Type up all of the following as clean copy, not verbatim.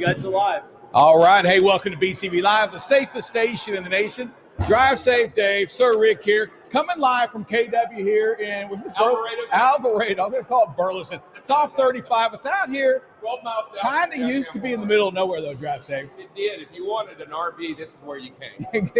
You guys are live. All right. Hey, welcome to BCB Live, the safest station in the nation. Drive safe, Dave. Sir Rick here. Coming live from KW here in Alvarado. I was going to call it Burleson. It's off 35. It's out here. 12 miles south. Kind of used to be in the middle of nowhere, though, Drive safe. It did. If you wanted an RV, this is where you came.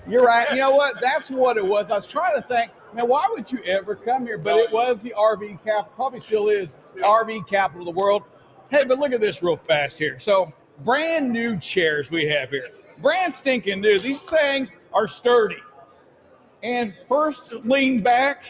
You're right. You know what? That's what it was. I was trying to think, man, why would you ever come here? But it was the RV capital, probably still is, RV capital of the world. Hey, but look at this real fast here. So, brand new chairs we have here. Brand stinking new. These things are sturdy. And first lean back,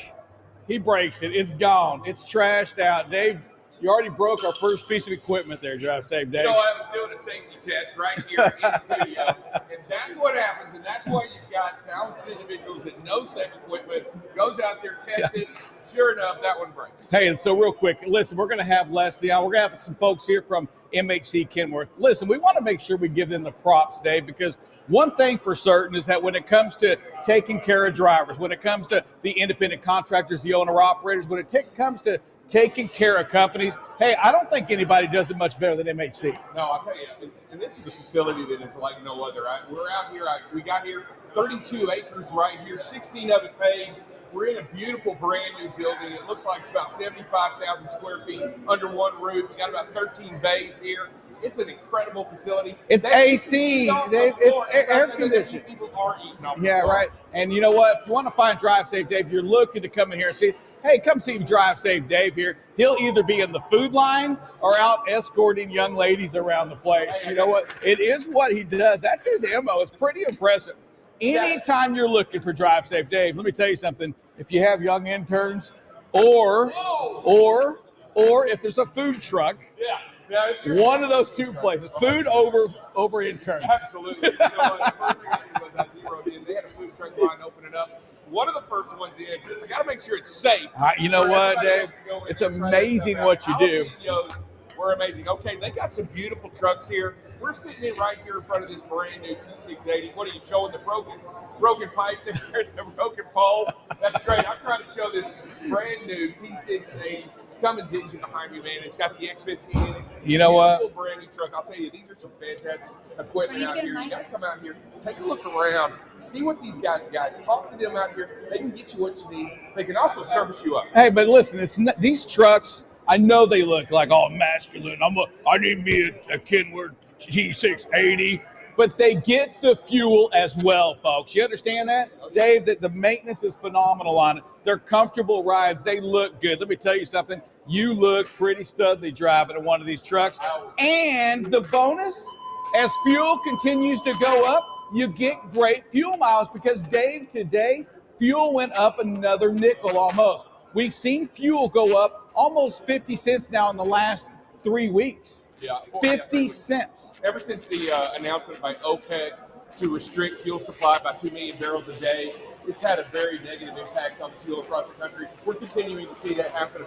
he breaks it. It's gone. It's trashed out. Dave, you already broke our first piece of equipment there, Drive Safe, Dave. You know, I was doing a safety test right here in the studio. And that's what happens. And that's why you've got talented individuals that know safe equipment, goes out there, tests it. Sure enough, that one breaks. Hey, and so real quick, listen, we're going to have Leslie on. We're going to have some folks here from MHC Kenworth. Listen, we want to make sure we give them the props, Dave, because one thing for certain is that when it comes to taking care of drivers, when it comes to the independent contractors, the owner-operators, when it comes to taking care of companies, hey, I don't think anybody does it much better than MHC. No, I'll tell you, and this is a facility that is like no other. We're out here, we got here 32 acres right here, 16 of it paved. We're in a beautiful brand new building. It looks like it's about 75,000 square feet under one roof. We got about 13 bays here. It's an incredible facility. It's AC, Dave. It's air conditioned. People are eating off Yeah, right. And you know what? If you want to find Drive Safe Dave, you're looking to come in here and see, hey, come see Drive Safe Dave here. He'll either be in the food line or out escorting young ladies around the place. You know what? It is what he does. That's his MO. It's pretty impressive. Anytime you're looking for Drive Safe Dave, let me tell you something. If you have young interns or if there's a food truck, one of those two places, food over intern. Absolutely. You know what? The first thing I did was I zeroed in. They had a food truck line opening up. One of the first ones in. I got to make sure it's safe. You know what, Dave? It's amazing what you do. Videos were amazing. Okay, they got some beautiful trucks here. We're sitting in right here in front of this brand new T680. What are you showing? The broken pipe there, the broken pole. That's great. I'm trying to show this brand new T680 Cummins engine behind me, man. It's got the X50 in it. You know what? Brand new truck. I'll tell you, these are some fantastic equipment out here. You guys come out here, take a look around, see what these guys got. Talk to them out here. They can get you what you need. They can also service you up. Hey, but listen, these trucks, I know they look like all masculine. I need me a Kenworth T680, but they get the fuel as well, folks. You understand that, Dave? That the maintenance is phenomenal on it. They're comfortable rides. They look good. Let me tell you something. You look pretty studly driving in one of these trucks. And the bonus, as fuel continues to go up, you get great fuel miles because, Dave, today, fuel went up another nickel almost. We've seen fuel go up almost 50 cents now in the last 3 weeks. Yeah, 50 cents. Ever since the announcement by OPEC to restrict fuel supply by 2 million barrels a day, it's had a very negative impact on the fuel across the country. We're continuing to see that happen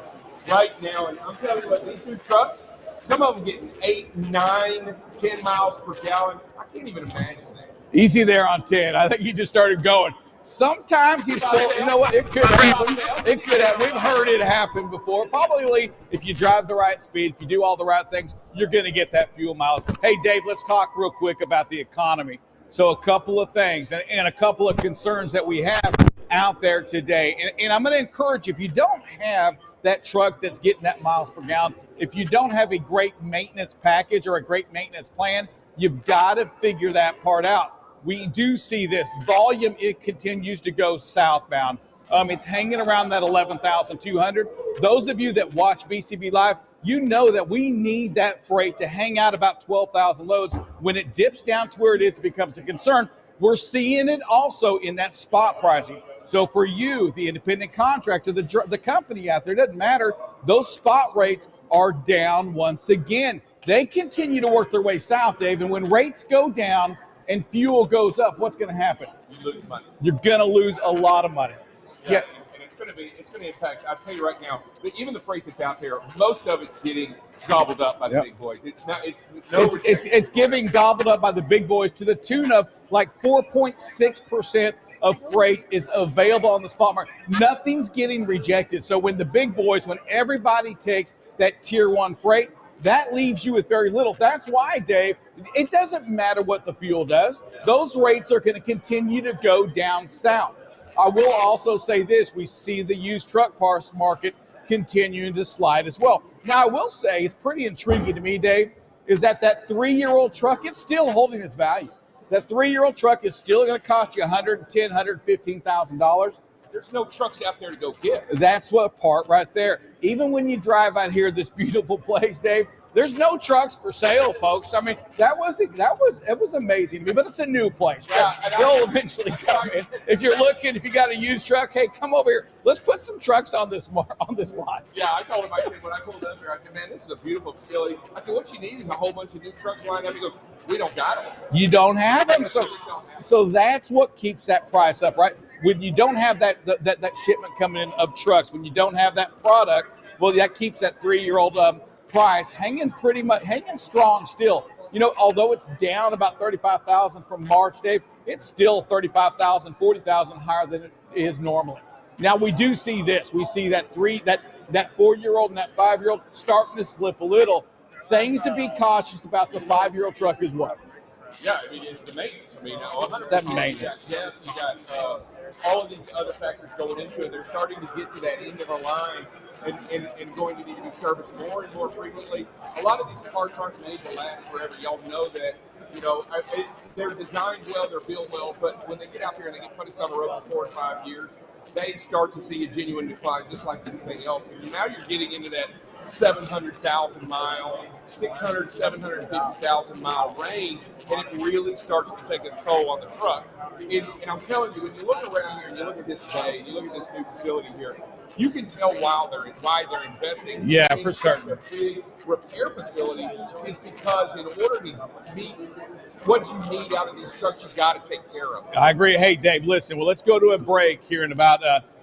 right now. And I'm telling you what, these new trucks, some of them getting 8, 9, 10 miles per gallon. I can't even imagine that. Easy there on 10. I think you just started going. Sometimes he's full. You know what? It could happen. It could happen. We've heard it happen before. Probably if you drive the right speed, if you do all the right things, you're going to get that fuel mileage. Hey, Dave, let's talk real quick about the economy. So a couple of things and a couple of concerns that we have out there today. And I'm going to encourage you, if you don't have that truck that's getting that miles per gallon, if you don't have a great maintenance package or a great maintenance plan, you've got to figure that part out. We do see this volume. It continues to go southbound. It's hanging around that 11,200. Those of you that watch BCB Live, you know that we need that freight to hang out about 12,000 loads. When it dips down to where it is, it becomes a concern. We're seeing it also in that spot pricing. So for you, the independent contractor, the company out there, doesn't matter. Those spot rates are down once again. They continue to work their way south, Dave. And when rates go down and fuel goes up, what's going to happen? You lose money. You're going to lose a lot of money. Yeah. And it's going to impact, I'll tell you right now, but even the freight that's out there, most of it's getting gobbled up by the big boys. It's giving gobbled up by the big boys to the tune of like 4.6% of freight is available on the spot market. Nothing's getting rejected. So when the big boys, when everybody takes that tier one freight, that leaves you with very little. That's why, Dave, it doesn't matter what the fuel does. Those rates are going to continue to go down south. I will also say this: we see the used truck parts market continuing to slide as well. Now, I will say it's pretty intriguing to me, Dave, is that 3-year-old truck, it's still holding its value. That 3-year-old truck is still going to cost you $110,000, $115,000. There's no trucks out there to go get. That's what part right there. Even when you drive out here, this beautiful place, Dave, there's no trucks for sale, folks. I mean, it was amazing to me. But it's a new place, right? Yeah, They'll eventually come in. If you're looking, if you got a used truck, hey, come over here. Let's put some trucks on this lot. Yeah, I told him. I said when I pulled up there, I said, "Man, this is a beautiful facility." I said, "What you need is a whole bunch of new trucks lined up." He goes, "We don't got them." You don't have them, so that's what keeps that price up, right? When you don't have that shipment coming in of trucks, when you don't have that product, well, that keeps that 3-year-old price hanging strong still. You know, although it's down about 35,000 from March, Dave, it's still 35,000, 40,000 higher than it is normally. Now we do see this. We see that 4-year-old and that 5-year-old starting to slip a little. Things to be cautious about the 5-year-old truck is what? Yeah, I mean, it's the maintenance. I mean, 100%. That maintenance. You got gas, you got all of these other factors going into it. They're starting to get to that end of the line and going to need to be serviced more and more frequently. A lot of these parts aren't made to last forever. Y'all know that. You know, they're designed well, they're built well, but when they get out there and they get punished on the road for 4 or 5 years, they start to see a genuine decline, just like anything else. And now you're getting into that 700,000 mile, 600, 750,000 mile range, and it really starts to take a toll on the truck. And I'm telling you, when you look around here and you look at this bay, you look at this new facility here, you can tell why they're investing. Yeah, in for such certain. a big repair facility is because in order to meet what you need out of these trucks, you got to take care of them. I agree. Hey, Dave, listen, well, let's go to a break here in about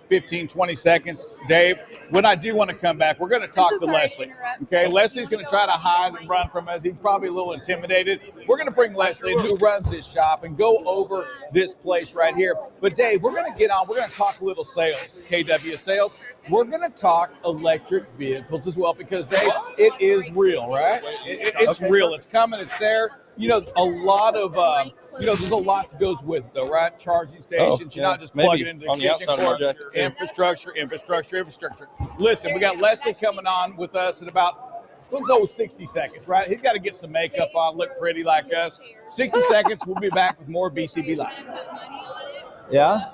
15, 20 seconds. Dave, when I do want to come back, we're going to talk to Leslie. Okay, Leslie's going to try to hide and run from us. He's probably a little intimidated. We're going to bring Leslie in, who runs his shop, and go over this place right here. But, Dave, we're going to get on. We're going to talk a little sales, KW sales. We're going to talk electric vehicles as well because, Dave, it is real, right? It's real. It's coming. It's there. You know, a lot of, there's a lot that goes with it, though, right? Charging stations. You're not just plugging into the kitchen cord. Infrastructure. Listen, we got Leslie coming on with us in about, we'll go with 60 seconds, right? He's got to get some makeup on, look pretty like us. 60 seconds, we'll be back with more BCB Live. Yeah?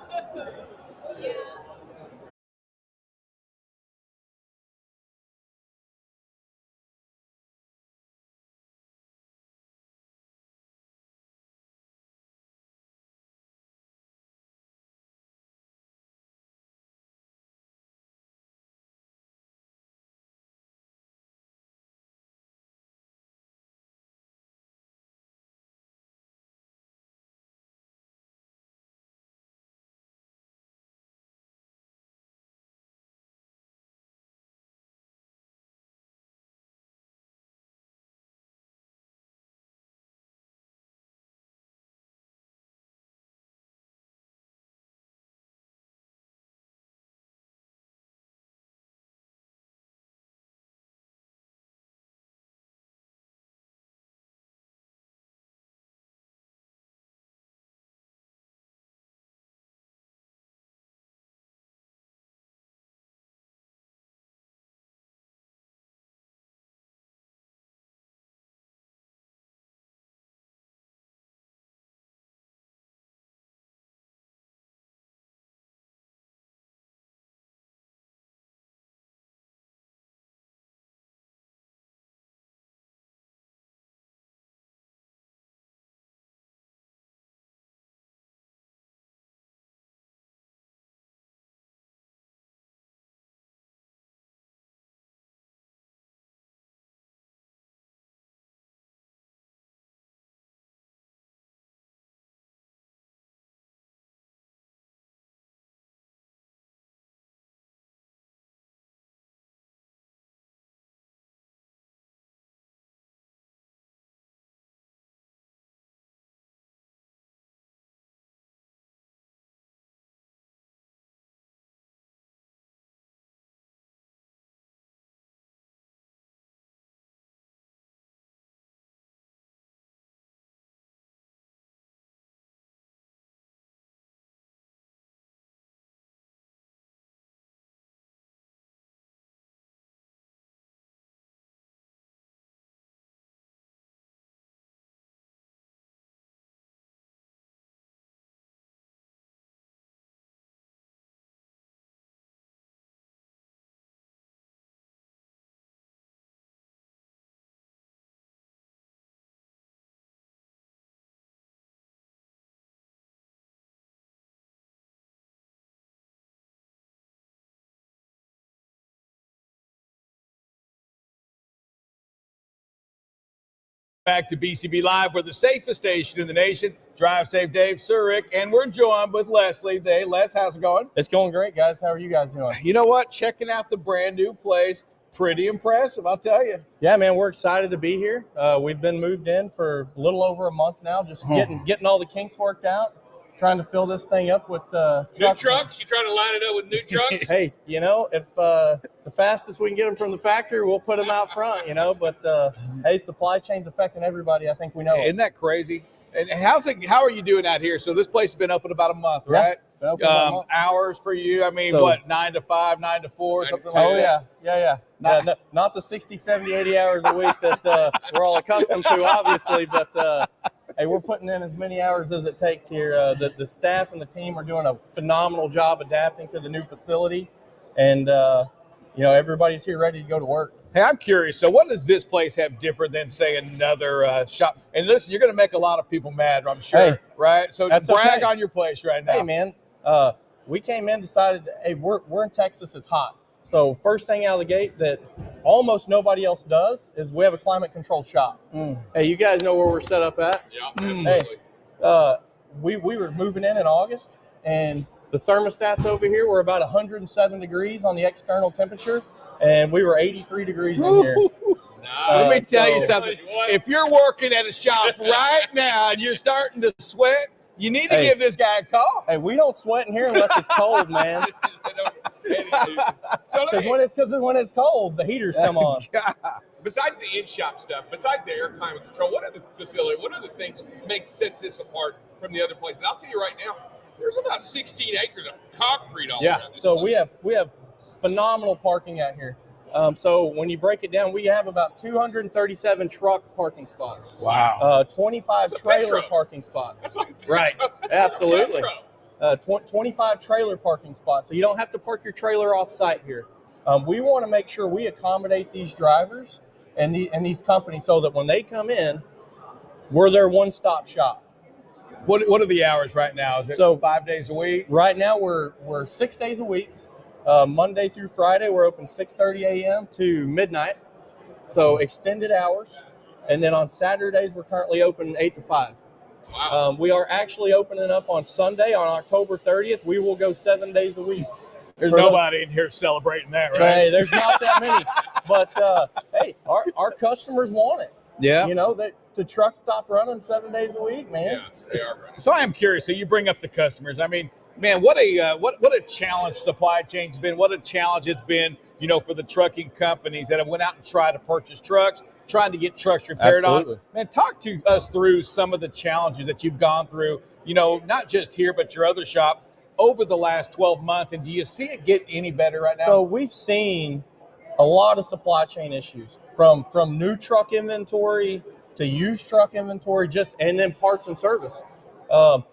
Back to BCB Live. We're the safest station in the nation. Drive safe, Dave Surik, and we're joined with Leslie. Hey, Les, how's it going? It's going great, guys. How are you guys doing? You know what? Checking out the brand new place. Pretty impressive, I'll tell you. Yeah, man, we're excited to be here. We've been moved in for a little over a month now, just getting all the kinks worked out, trying to fill this thing up with new trucks. You trying to line it up with new trucks? Hey, you know, if the fastest we can get them from the factory, we'll put them out front, you know. But hey, supply chain's affecting everybody. I think we know. Isn't that crazy? And how are you doing out here? So this place has been open about a month, right? Hours for you? I mean, so, what, 9 to 5, 9 to 4, something like that? Yeah. Not the 60, 70, 80 hours a week that we're all accustomed to, obviously, but hey, we're putting in as many hours as it takes here. The staff and the team are doing a phenomenal job adapting to the new facility, and you know, everybody's here ready to go to work. Hey, I'm curious. So what does this place have different than, say, another shop? And listen, you're going to make a lot of people mad, I'm sure, right? So brag on your place right now. Hey, man, we came in, decided, hey, we're in Texas, it's hot. So first thing out of the gate that almost nobody else does is we have a climate-controlled shop. Hey, you guys know where we're set up at? Yeah, absolutely. Hey, we were moving in August, and the thermostats over here were about 107 degrees on the external temperature, and we were 83 degrees in here. Let me tell you something. If you're working at a shop right now and you're starting to sweat, you need to give this guy a call. Hey, we don't sweat in here unless it's cold, man. Because when it's cold, the heaters come on. Besides the in-shop stuff, besides the air climate control, what other things sets this apart from the other places? I'll tell you right now, there's about 16 acres of concrete all around this place. we have phenomenal parking out here. So when you break it down, we have about 237 truck parking spots. Wow. 25 trailer parking spots. That's like right. Absolutely. 25 trailer parking spots. So you don't have to park your trailer off site here. We want to make sure we accommodate these drivers and these companies so that when they come in, we're their one-stop shop. What are the hours right now? Is it 5 days a week? Right now we're 6 days a week. Monday through Friday, we're open 6:30 a.m. to midnight, so extended hours. And then on Saturdays, we're currently open 8 to 5. Wow. We are actually opening up on Sunday, on October 30th. We will go 7 days a week. There's nobody in here celebrating that, right? Hey, there's not that many. But, hey, our customers want it. Yeah. You know, the trucks stop running 7 days a week, man. Yeah, they are running. So I am curious. So you bring up the customers. I mean, man, what a challenge supply chain's been. What a challenge it's been, you know, for the trucking companies that have went out and tried to purchase trucks, trying to get trucks repaired. Absolutely. On. Man, talk to us through some of the challenges that you've gone through, you know, not just here, but your other shop over the last 12 months. And do you see it get any better right now? So we've seen a lot of supply chain issues from new truck inventory to used truck inventory, and then parts and service.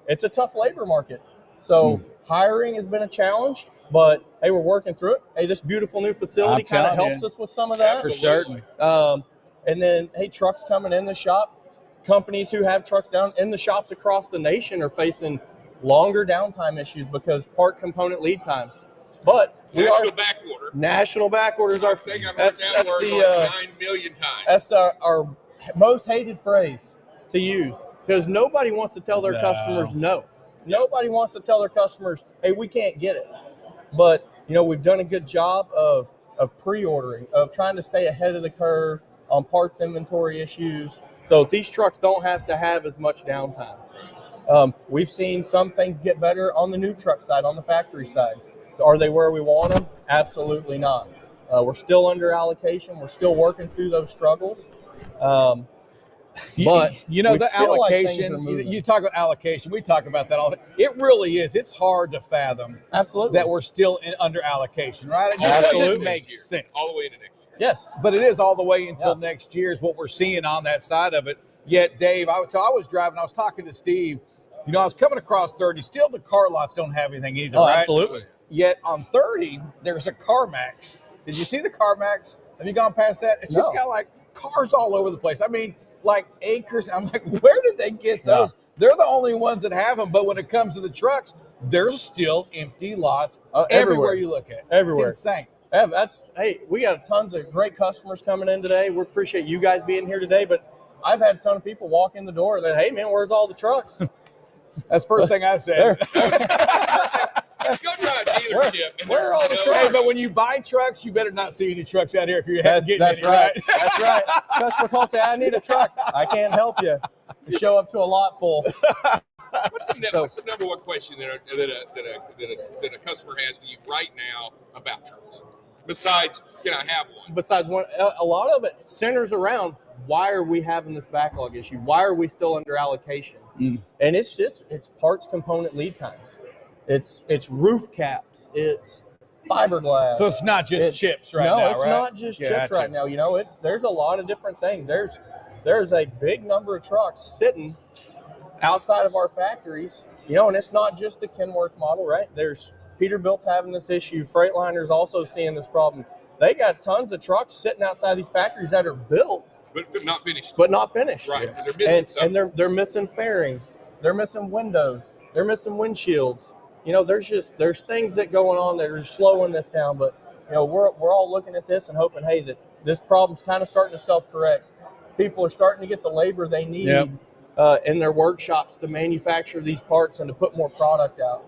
It's a tough labor market. So hiring has been a challenge, but hey, we're working through it. Hey, this beautiful new facility kind of helps us with some of that. For certain. And then, hey, trucks coming in the shop. Companies who have trucks down in the shops across the nation are facing longer downtime issues because part component lead times. But national back orders are thing. That's the 9 million times. That's our most hated phrase to use because nobody wants to tell their customers no. Nobody wants to tell their customers, hey, we can't get it. But, you know, we've done a good job of pre-ordering, of trying to stay ahead of the curve on parts inventory issues. So these trucks don't have to have as much downtime. We've seen some things get better on the new truck side, on the factory side. Are they where we want them? Absolutely not. We're still under allocation. We're still working through those struggles. But you know, the allocation, you talk about allocation, we talk about that all the time. It really is. It's hard to fathom that we're still under allocation, right? It just doesn't make sense. All the way into next year. Yes. But it is all the way until next year is what we're seeing on that side of it. Yet, Dave, I was driving, I was talking to Steve. You know, I was coming across 30. Still, the car lots don't have anything either, right? Absolutely. Yet on 30, there's a CarMax. Did you see the CarMax? Have you gone past that? It's just got like cars all over the place. I mean, like acres. I'm like, where did they get those? They're the only ones that have them. But when it comes to the trucks, there's still empty lots everywhere you look at. Everywhere. It's insane. Hey, we got tons of great customers coming in today. We appreciate you guys being here today. But I've had a ton of people walk in the door that, hey, man, where's all the trucks? That's the first thing I said. Go to a dealership. And where are all the no- trucks? Hey, but when you buy trucks, you better not see any trucks out here if you're getting That's any, right. That's right. Customer calls, say, I need a truck. I can't help you. You show up to a lot full. What's the number one question that a customer has to you right now about trucks? Besides, can I have one? Besides one, a lot of it centers around, why are we having this backlog issue? Why are we still under allocation? And it's parts component lead times. It's roof caps. It's fiberglass. So it's not just chips right now, now, No, it's right? not just chips right now. You know, there's a lot of different things. There's a big number of trucks sitting outside of our factories, you know, and it's not just the Kenworth model, right? There's Peterbilt's having this issue. Freightliner's also seeing this problem. They got tons of trucks sitting outside these factories that are built, But not finished. Right. Because they're missing something. And they're missing fairings. They're missing windows. They're missing windshields. You know, there's things that going on that are slowing this down. But, you know, we're all looking at this and hoping, hey, that this problem's kind of starting to self-correct. People are starting to get the labor they need in their workshops to manufacture these parts and to put more product out.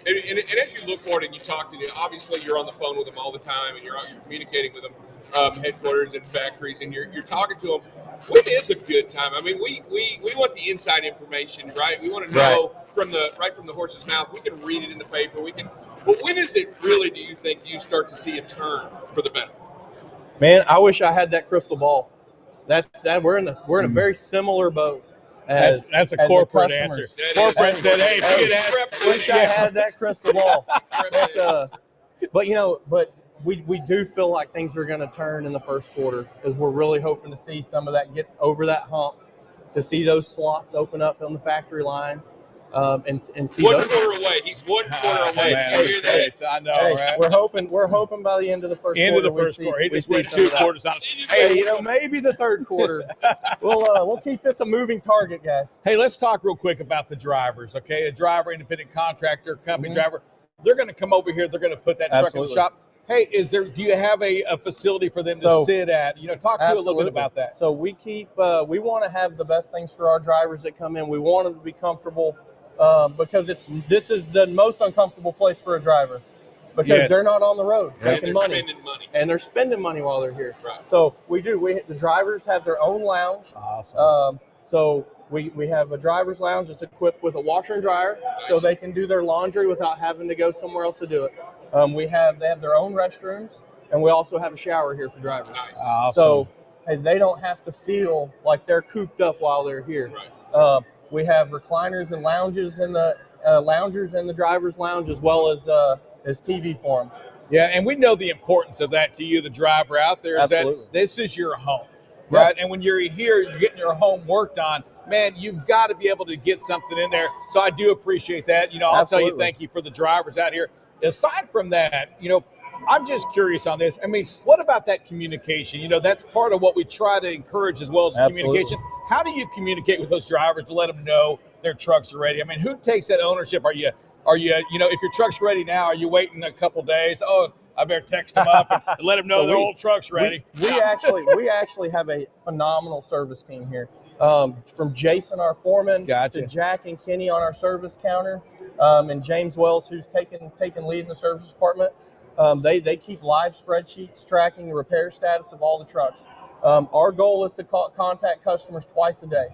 And as you look forward and you talk to them, obviously you're on the phone with them all the time and you're communicating with them, headquarters and factories, and you're talking to them. When is a good time? I mean, we want the inside information, right? We want to know from the horse's mouth. We can read it in the paper. But when is it really, do you think, you start to see a turn for the better? Man, I wish I had that crystal ball. We're in a very simibut boat. That's a corporate answer. Corporate said, "Hey, wish I had that crystal ball." But you know, we do feel like things are going to turn in the first quarter, because we're really hoping to see some of that get over that hump, to see those slots open up on the factory lines, and see one those. quarter away. He's 1 quarter away. Man, Did you hear that? I know, Hey, right? we're hoping by the end of the first End quarter. of the first quarter. He we just see went some 2 of that. quarters on. Hey, you know, maybe the third quarter. We'll keep this a moving target, guys. Hey, let's talk real quick about the drivers, okay? A driver, independent contractor, company driver, they're going to come over here. They're going to put that truck in the shop. Hey, do you have a facility for them to sit at? You know, talk to you a little bit about that. So we we want to have the best things for our drivers that come in. We want them to be comfortable, because this is the most uncomfortable place for a driver, because they're not on the road making money. And they're spending money while they're here. Right. So the drivers have their own lounge. Awesome. So we have a driver's lounge that's equipped with a washer and dryer, so they can do their laundry without having to go somewhere else to do it. They have their own restrooms, and we also have a shower here for drivers. Nice. Awesome. So hey, they don't have to feel like they're cooped up while they're here. Right. We have recliners and lounges in the loungers in the driver's lounge, as well as TV for them. Yeah, and we know the importance of that to you, the driver out there, is Absolutely. that this is your home, right? Yes. And when you're here, you're getting your home worked on, man, you've got to be able to get something in there. So I do appreciate that. You know, I'll tell you thank you for the drivers out here. Aside from that, you know, I'm just curious on this. I mean, what about that communication? You know, that's part of what we try to encourage as well as communication. How do you communicate with those drivers to let them know their trucks are ready? I mean, who takes that ownership? Are you, you know, if your truck's ready now, are you waiting a couple days? Oh, I better text them up and let them know their old truck's ready. We actually have a phenomenal service team here. From Jason, our foreman, to Jack and Kenny on our service counter, and James Wells, who's taken lead in the service department. They keep live spreadsheets tracking the repair status of all the trucks. Our goal is to contact customers twice a day.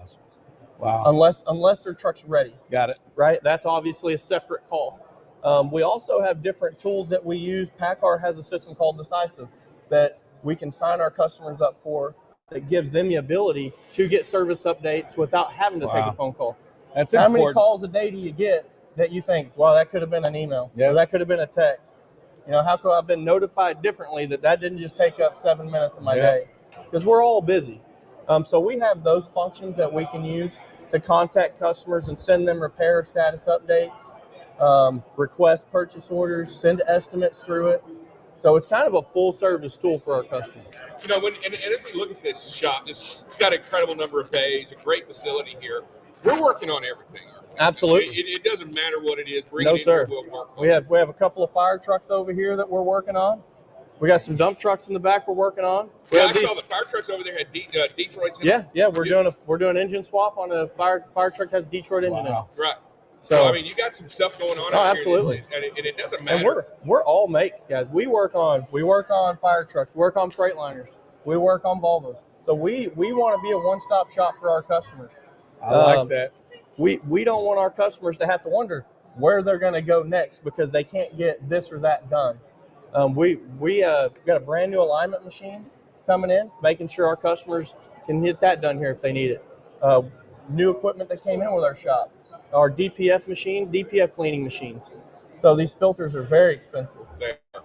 Wow. Unless their truck's ready. Got it. Right? That's obviously a separate call. We also have different tools that we use. PACCAR has a system called Decisive that we can sign our customers up for, that gives them the ability to get service updates without having to take a phone call. That's How important. many calls a day do you get that you think, well, that could have been an email, or that could have been a text? You know, how could I have been notified differently that didn't just take up 7 minutes of my day? Because we're all busy. So we have those functions that we can use to contact customers and send them repair status updates, request purchase orders, send estimates through it. So it's kind of a full service tool for our customers. You know, and if we look at this shop, it's got an incredible number of bays, a great facility here. We're working on everything. Absolutely. It doesn't matter what it is. Bring No, it in sir. here, we'll work on We have a couple of fire trucks over here that we're working on. We got some dump trucks in the back we're working on. Yeah, I saw the fire trucks over there had Detroit's in them. Yeah. We're doing engine swap on a fire truck has Detroit engine in it. Right. So I mean, you got some stuff going on out absolutely. here, and it doesn't matter. And we're all makes, guys. We work on fire trucks, work on Freightliners, we work on Volvos. So we want to be a one-stop shop for our customers. I like that. We don't want our customers to have to wonder where they're going to go next because they can't get this or that done. We got a brand new alignment machine coming in, making sure our customers can get that done here if they need it. New equipment that came in with our shop, our DPF cleaning machines. So these filters are very expensive.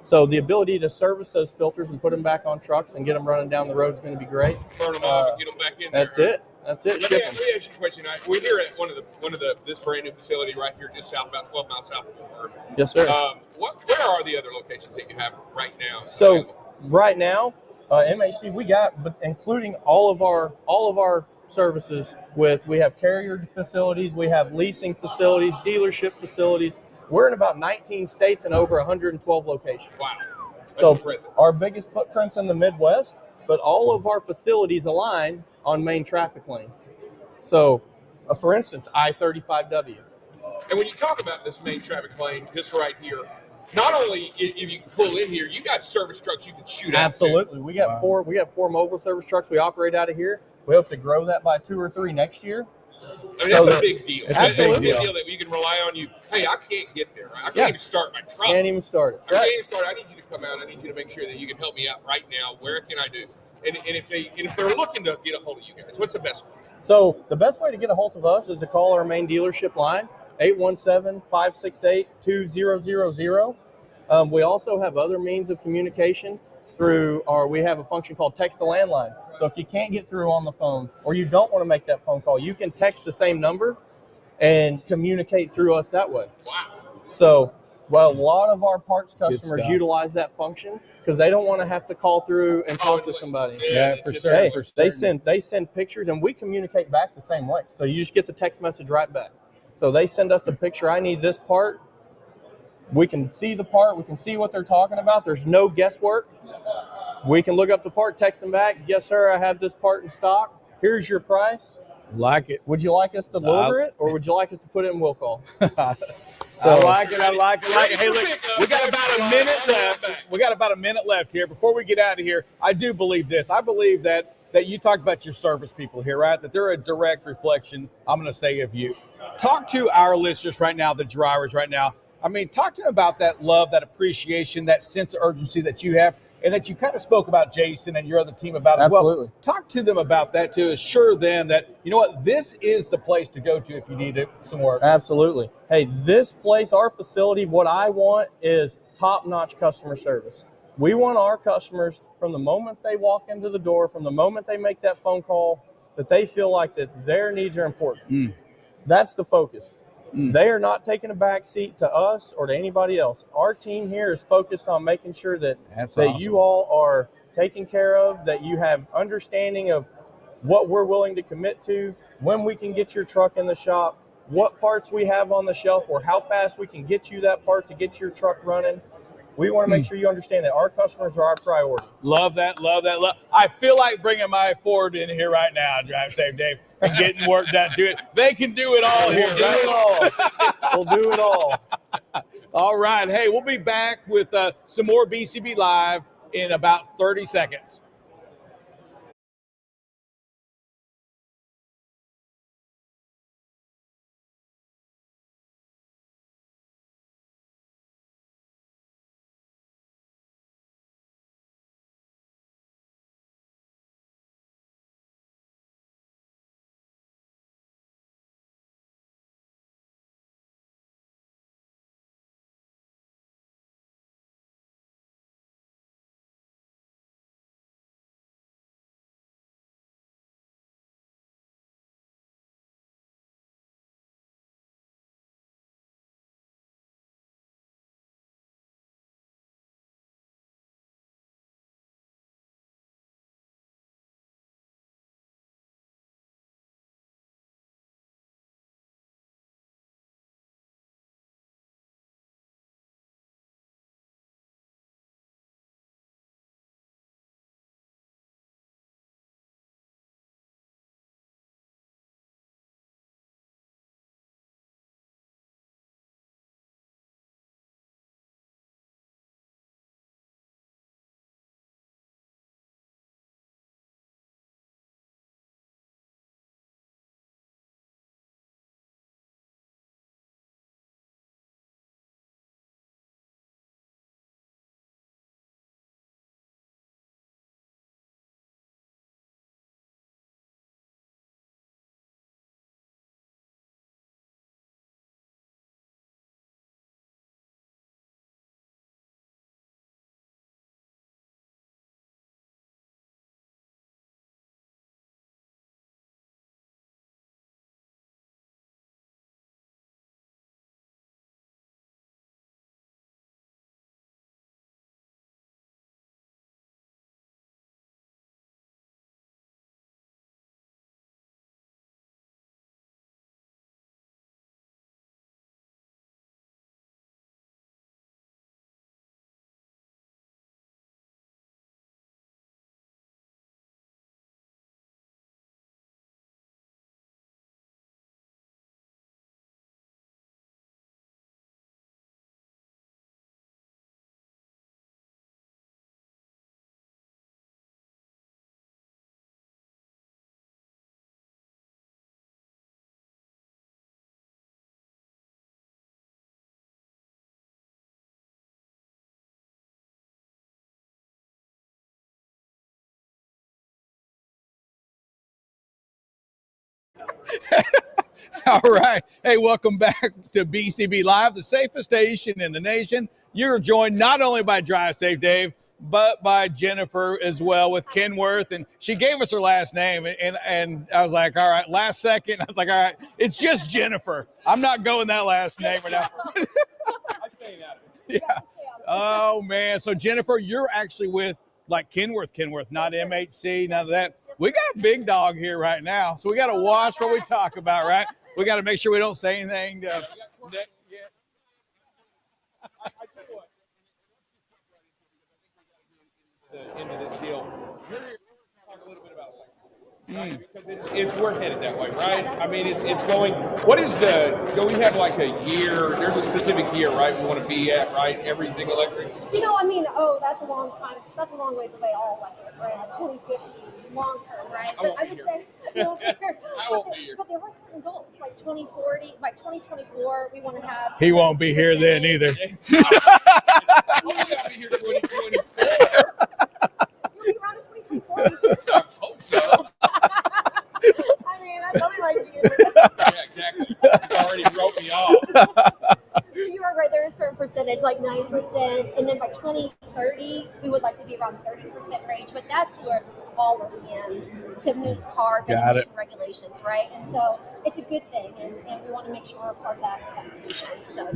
So the ability to service those filters and put them back on trucks and get them running down the road is going to be great. Turn them off and get them back in there. That's it. Let me ask you a question. We're here at one of this brand new facility right here, just south, about 12 miles south of Fort Worth. Yes, sir. Where are the other locations that you have right now? So right now, MHC we got, but including all of our services. We have carrier facilities, we have leasing facilities, dealership facilities. We're in about 19 states and over 112 locations. Wow. That's so impressive. Our biggest footprint's in the Midwest, but all of our facilities align on main traffic lanes. So, for instance, I-35W. And when you talk about this main traffic lane, just right here, not only if you can pull in here, you got service trucks you can shoot out. Absolutely. We got four mobile service trucks we operate out of here. We hope to grow that by 2 or 3 next year. I mean, that's a big deal. That's a big deal that you can rely on you. Hey, I can't get there. I can't even start my truck. Can't even start it. I can't even start. I need you to come out. I need you to make sure that you can help me out right now. Where can I do? And if they're looking to get a hold of you guys, what's the best way? So the best way to get a hold of us is to call our main dealership line, 817-568-2000. We also have other means of communication we have a function called text to landline. So if you can't get through on the phone or you don't want to make that phone call, you can text the same number and communicate through us that way. Wow. So, a lot of our parts customers utilize that function because they don't want to have to call through and talk to somebody. Yeah, for sure. Hey, they send pictures and we communicate back the same way. So you just get the text message right back. So they send us a picture. I need this part. We can see the part. We can see what they're talking about. There's no guesswork. We can look up the part, text them back. Yes, sir, I have this part in stock. Here's your price. Like it. Would you like us to deliver it or would you like us to put it in will call? I like it. Hey, look, we got about a minute left. We got about a minute left here. Before we get out of here, I do believe this. I believe that you talked about your service people here, right? That they're a direct reflection, I'm going to say, of you. Talk to our listeners right now, the drivers right now. I mean, talk to them about that love, that appreciation, that sense of urgency that you have, and that you kind of spoke about Jason and your other team about as Absolutely. well. Talk to them about that to assure them that, you know what, this is the place to go to if you need some work. Absolutely. Hey, this place, our facility, what I want is top-notch customer service. We want our customers, from the moment they walk into the door, from the moment they make that phone call, that they feel like that their needs are important. That's the focus. They are not taking a back seat to us or to anybody else. Our team here is focused on making sure that awesome. You all are taken care of, that you have understanding of what we're willing to commit to, when we can get your truck in the shop, what parts we have on the shelf, or how fast we can get you that part to get your truck running. We want to make sure you understand that our customers are our priority. Love that. I feel like bringing my Ford in here right now, Drive Safe Dave, and getting work done to it. They can do it all here, right? We'll do it all. All right. Hey, we'll be back with some more BCB Live in about 30 seconds. All right. Hey, welcome back to BCB Live, the safest station in the nation. You're joined not only by Drive Safe Dave, but by Jennifer as well with Kenworth. And she gave us her last name. And I was like, all right, last second, I was like, all right, it's just Jennifer. I'm not going that last name right now. I'm staying out of it. Yeah. Oh, man. So, Jennifer, you're actually with like Kenworth, not MHC, none of that. We got Big Dog here right now. So we got to watch what we talk about, right? We got to make sure we don't say anything. I tell you what, into this deal. You're here to talk a little bit about electric, right? Because we're headed that way, right? I mean, it's going. What is do we have like a year? There's a specific year, right? We want to be at, right? Everything electric. I mean, that's a long time. That's a long ways away. All electric, right? 2050, long term, right? But I would say, I won't be here. But there were certain goals, like 2040. By 2024, we want to have. He won't be here then either. I'll be here 2020. You'll be around in 2024. You should. I hope so. I mean, that's only like you. Yeah, exactly. You already wrote me off. You are right. There is a certain percentage, like 9%, and then by 2030, we would like to be around 30% range. But that's where all OEMs to meet CARB and emission regulations, right? And so it's a good thing, and we want to make sure we're part of that solution. So,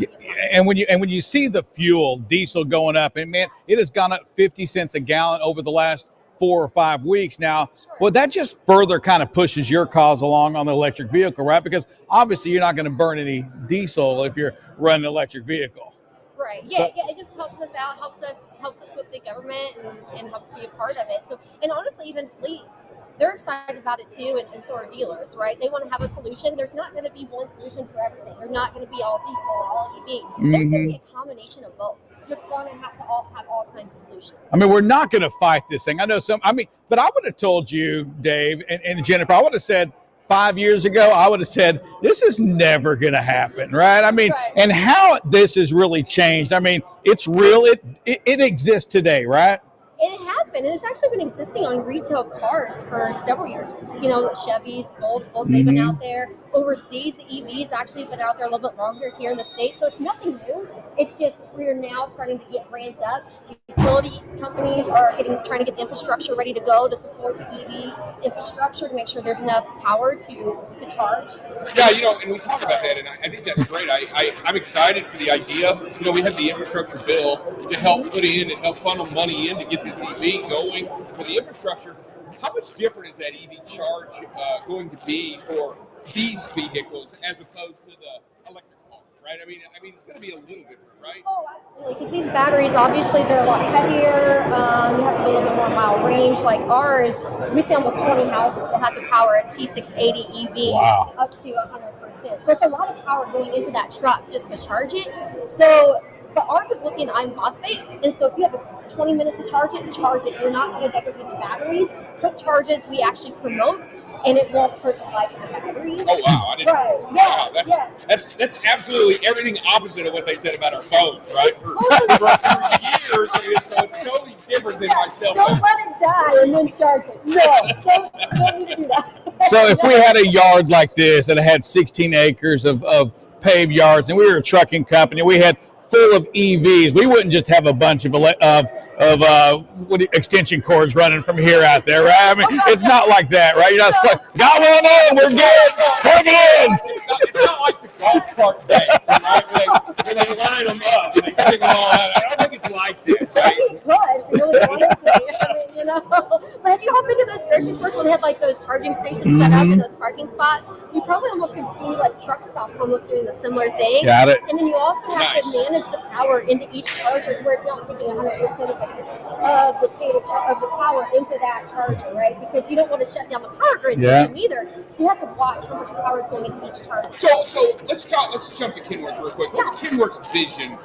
and when you see the fuel diesel going up, and man, it has gone up 50 cents a gallon over the last 4 or 5 weeks now. Sure. Well, that just further kind of pushes your cause along on the electric vehicle, right? Because obviously you're not going to burn any diesel if you're running an electric vehicle. Right. Yeah. It just helps us out, helps us with the government, and helps be a part of it. So, and honestly, even fleets, they're excited about it too, and so are dealers, right? They want to have a solution. There's not going to be one solution for everything. They're not going to be all diesel or all EV. There's going to be a combination of both. You're going to have to have all kinds of solutions. I mean, we're not going to fight this thing. I know but I would have told you, Dave and Jennifer, I would have said 5 years ago, I would have said, this is never going to happen, right? I mean, Right. And how this has really changed. I mean, it's real. It exists today, right? It has been, and it's actually been existing on retail cars for several years. Chevys, Bolts, they've been out there. Overseas, the EVs actually have been out there a little bit longer here in the States, so it's nothing new. It's just we're now starting to get ramped up. Utility companies are trying to get the infrastructure ready to go to support the EV infrastructure to make sure there's enough power to charge. Yeah, and we talk about that, and I think that's great. I'm excited for the idea. We have the infrastructure bill to help put in and help funnel money in to get this EV going. For the infrastructure, how much different is that EV charge going to be for these vehicles as opposed to the electric car, right? I mean, it's going to be a little different, right? Oh, absolutely. Because these batteries, obviously, they're a lot heavier. You have to go a little bit more mile range. Like ours, we say almost 20 houses will have to power a T680 EV up to 100%. So it's a lot of power going into that truck just to charge it. But ours is lithium iron phosphate, and so if you have 20 minutes to charge it. You're not going to degrade the batteries. Quick charges we actually promote, and it won't hurt the life of the batteries. Oh wow! I didn't. Right. Yeah. Wow, that's absolutely everything opposite of what they said about our phones, right? For years, so it's totally different than my cell phone. Don't let it die and then charge it. No, don't need to do that. So if we had a yard like this that had 16 acres of paved yards, and we were a trucking company, we had full of EVs, we wouldn't just have a bunch of extension cords running from here out there, right? I mean, it's not like that, right? You're not got one on, we're good, plug it in. It's not like the golf cart days, right? Where they line them up and they stick them all out. I don't think it's like this, I right? think it could if you really wanted to. I mean, But have you all been to those grocery stores where they had like those charging stations set up in those parking spots? You probably almost can see like truck stops almost doing the similar thing. Got it. And then you also have to manage the power into each charger to where it's not taking 100% of the state of the power into that charger, right? Because you don't want to shut down the power grid system either. So you have to watch how much power is going into each charger. So let's jump to Kenworth real quick. What's Kenworth's vision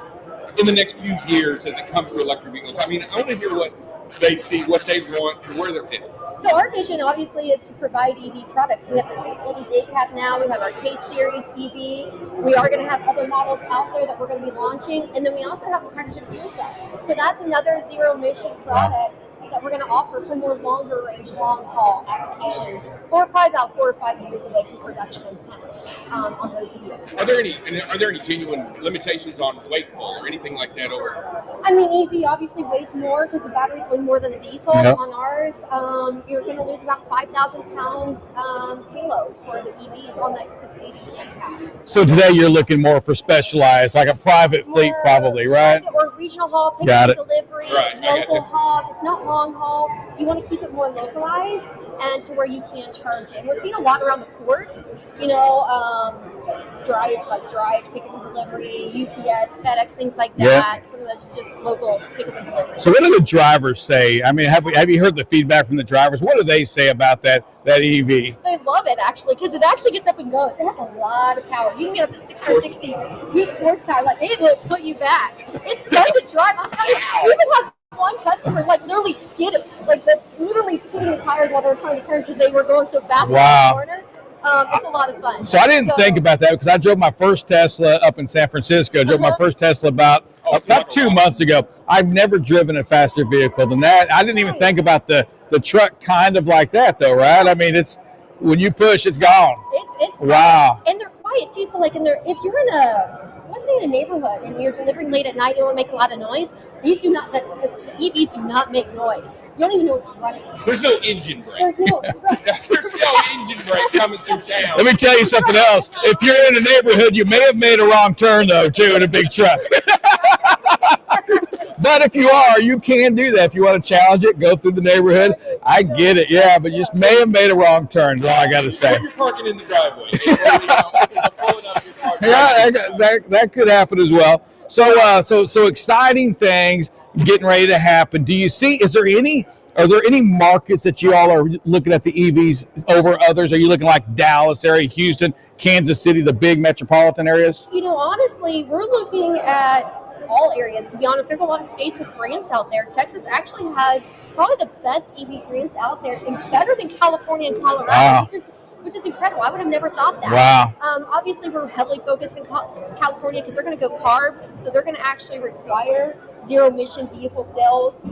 in the next few years as it comes to electric vehicles? I mean, I want to hear what they see, what they want, and where they're headed. So our vision obviously is to provide EV products. We have the 680 day cab now. We have our K-Series EV. We are going to have other models out there that we're going to be launching. And then we also have a hydrogen fuel cell. So that's another zero emission product that we're going to offer for more longer range, long haul applications. We're probably about 4 or 5 years away from production intent on those vehicles. Are there any genuine limitations on weight or anything like that over? I mean, EV obviously weighs more because the batteries weigh more than the diesel. Yep. On ours, you're going to lose about 5,000 pounds payload for the EVs on that 680 cab. So today you're looking more for specialized, like a private fleet, probably, right? Or regional haul, pick Got up it. delivery, Right, I local gotcha. hauls. It's not long haul. You want to keep it more localized and to where you can charge it. We're seeing a lot around the ports, Drive, pick up and delivery, UPS, FedEx, things like that. Some of that's just local pick up and delivery. So what do the drivers say? I mean, have you heard the feedback from the drivers? What do they say about that EV? They love it, actually, because it actually gets up and goes. It has a lot of power. You can get up to 660 peak horsepower. Like, it will put you back. It's fun to drive. I'm telling you, we even had one customer, literally skidding. Literally skidding the tires while they were trying to turn because they were going so fast in the corner. It's a lot of fun. So I didn't think about that because I drove my first Tesla up in San Francisco. I drove my first Tesla about 2 months ago. I've never driven a faster vehicle than that. I didn't even think about the truck kind of like that, though, right? I mean, it's when you push, it's gone. It's wow. And they're quiet too. So if you're in let's say in a neighborhood and you're delivering late at night, you don't want to make a lot of noise. These do not. The EVs do not make noise. You don't even know it's running. There's no engine brake. There's no. There's no engine brake coming through town. Let me tell you something else. If you're in a neighborhood, you may have made a wrong turn, though, too, in a big truck. But if you are, you can do that. If you want to challenge it, go through the neighborhood. I get it, yeah, but you just may have made a wrong turn, is all I got to say. Or you're parking in the driveway. Yeah, that could happen as well. So exciting things getting ready to happen. Do you see, are there any markets that you all are looking at the EVs over others? Are you looking like Dallas area, Houston, Kansas City, the big metropolitan areas? Honestly, we're looking at all areas. To be honest, there's a lot of states with grants out there. Texas actually has probably the best EV grants out there, and better than California and Colorado, Wow. which is incredible. I would have never thought that. Wow. Obviously, we're heavily focused in California because they're going to go CARB, so they're going to actually require zero-emission vehicle sales,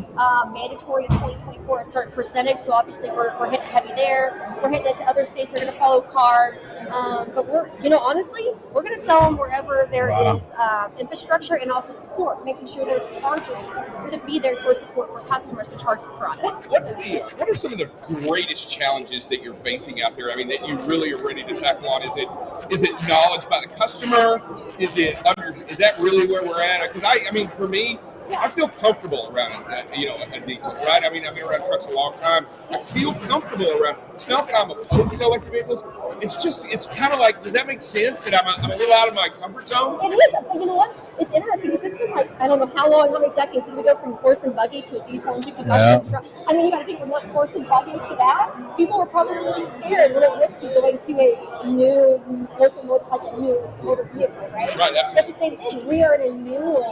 mandatory in 2024, a certain percentage. So obviously, we're hitting heavy there. We're hitting it to other states that are going to follow CARB. But we're, honestly, we're going to sell them wherever there is infrastructure and also support, making sure there's chargers to be there for support for customers to charge the product. What are some of the greatest challenges that you're facing out there? I mean, that you really are ready to tackle on? Is it knowledge by the customer? Is that really where we're at? Because I mean, for me, I feel comfortable around a diesel, right? I mean, I've been around trucks a long time. I feel comfortable around. It's not that I'm opposed to electric vehicles. It's kind of like, does that make sense that I'm a little out of my comfort zone? It is, but you know what? It's interesting because it's been I don't know how many decades did we go from horse and buggy to a diesel engine combustion truck? I mean, you got to think from what horse and buggy to that. People were probably a little scared, a little risky going to a new motor vehicle, right? Right, absolutely. It's the same thing. We are in a new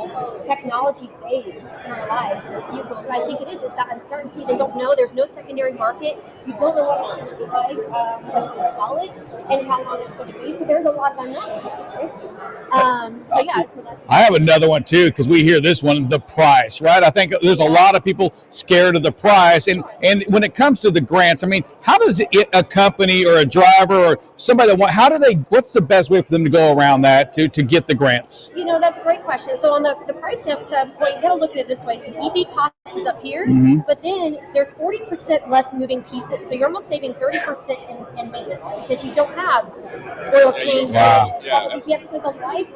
technology phase in our lives with vehicles, and I think it is. It's that uncertainty. They don't know. There's no secondary market. You don't know what it's going to be like, what's going to sell it, and how long it's going to be. So there's a lot of unknowns, which is risky. So that's. I have another one too, because we hear this one, the price, right? I think there's a lot of people scared of the price. And when it comes to the grants, I mean, how does a company or a driver or somebody what's the best way for them to go around that to get the grants? That's a great question. So on the price standpoint, you got to look at it this way. So the EV cost is up here, but then there's 40% less moving pieces. So you're almost saving 30% in maintenance because you don't have oil change. Wow. If you have the life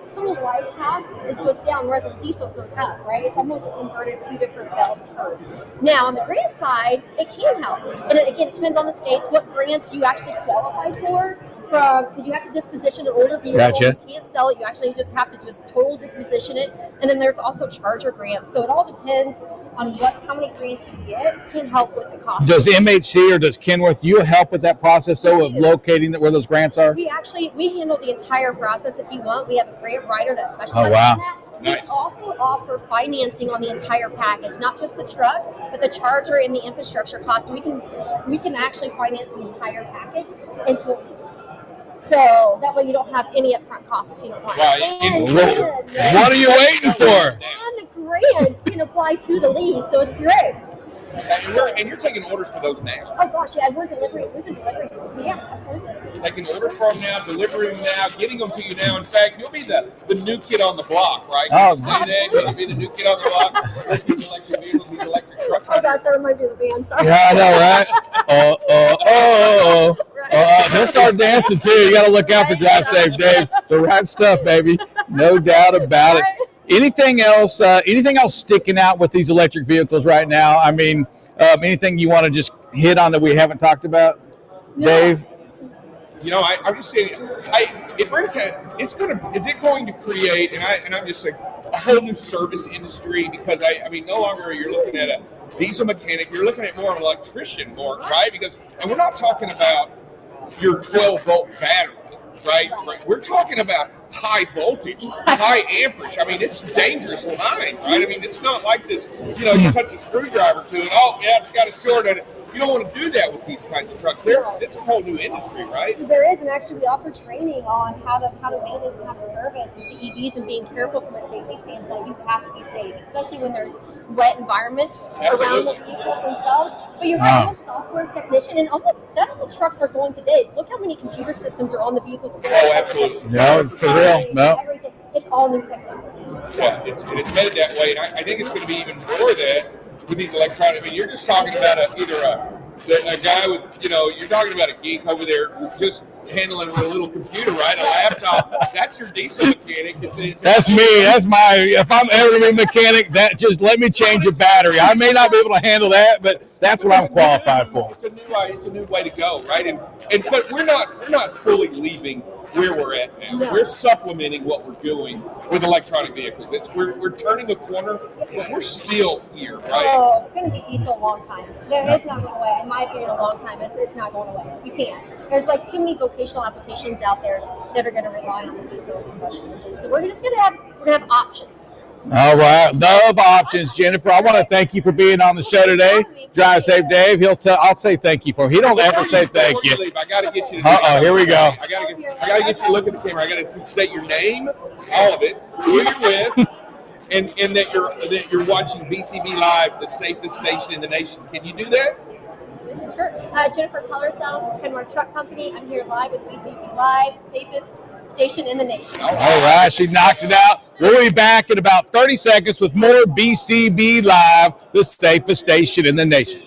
cost goes down, whereas the diesel goes up, right? It's almost inverted two different bell curves. Now, on the grant side, it can help. And again, it depends on the states, what grants you actually qualify for. Because you have to disposition an older vehicle. Gotcha. You can't sell it. You actually just have to total disposition it. And then there's also charger grants. So it all depends on how many grants you get can help with the cost. Does MHC or does Kenworth, you help with that process though of locating where those grants are? We handle the entire process if you want. We have a grant writer that specializes in that. Nice. We also offer financing on the entire package, not just the truck, but the charger and the infrastructure costs. So we can actually finance the entire package into a lease. So that way you don't have any upfront costs if you don't want it. What are you waiting for? And the grants can apply to the lease, so it's great. And you're taking orders for those now. Oh gosh, yeah, we've been delivering them. So yeah, absolutely. Taking orders from them now, delivering them now, getting them to you now. In fact, you'll be the new kid on the block, right? Oh, say that, you'll be the new kid on the block. These electric vehicles, these electric trucks. Oh gosh, that reminds me of the band. Sorry. Yeah, I know, right? He'll start dancing too. You got to look out for Drive Safe, Dave. The right stuff, baby. No doubt about it. Anything else sticking out with these electric vehicles right now? I mean, anything you want to just hit on that we haven't talked about, Dave? You know, I'm just saying, is it going to create, and I'm just like, a whole new service industry? Because I mean, no longer you're looking at a diesel mechanic, you're looking at more of an electrician, right? Because, and we're not talking about your 12-volt battery, right? We're talking about high voltage, high amperage. I mean, it's dangerous line, right? I mean, it's not like this, you touch a screwdriver to it, it's got a short in it. You don't want to do that with these kinds of trucks. It's a whole new industry, right? There is, and actually we offer training on how to maintenance and how to service with the EVs and being careful from a safety standpoint. You have to be safe, especially when there's wet environments around the vehicles themselves. But you're right, I'm a software technician, and almost that's what trucks are going today. Look how many computer systems are on the vehicles today. Oh, absolutely. No, for real. No. Everything. It's all new technology. Yeah, it's headed that way, and I think it's going to be even more of that with these electronic. I mean, you're just talking about either a guy with, you're talking about a geek over there just handling with a little computer, right? A laptop. That's your diesel mechanic. That's me. That's if I'm ever going to be a mechanic, that just let me change a battery. I may not be able to handle that, but that's what I'm qualified for. It's a new way to go, right? But we're not fully leaving where we're at now. No. We're supplementing what we're doing with electronic vehicles. We're turning the corner, but we're still here, right? Oh, it's going to be diesel a long time. It's not going away. In my opinion, a long time. It's not going away. You can't. There's like too many vocational applications out there that are going to rely on the diesel combustion engine. So we're just going to have options. All right, love options, Jennifer. I want to thank you for being on the show today. Drive Safe Dave. I'll say thank you for him. He don't ever say thank you. I got to get you to here we go. I got to get you to look at the camera. I got to state your name, all of it, who you're with, and that you're watching BCB Live, the safest station in the nation. Can you do that? Sure. Jennifer Color Cells, Kenmore Truck Company. I'm here live with BCB Live, safest station in the nation. All right, she knocked it out. We'll be back in about 30 seconds with more BCB Live, the safest station in the nation.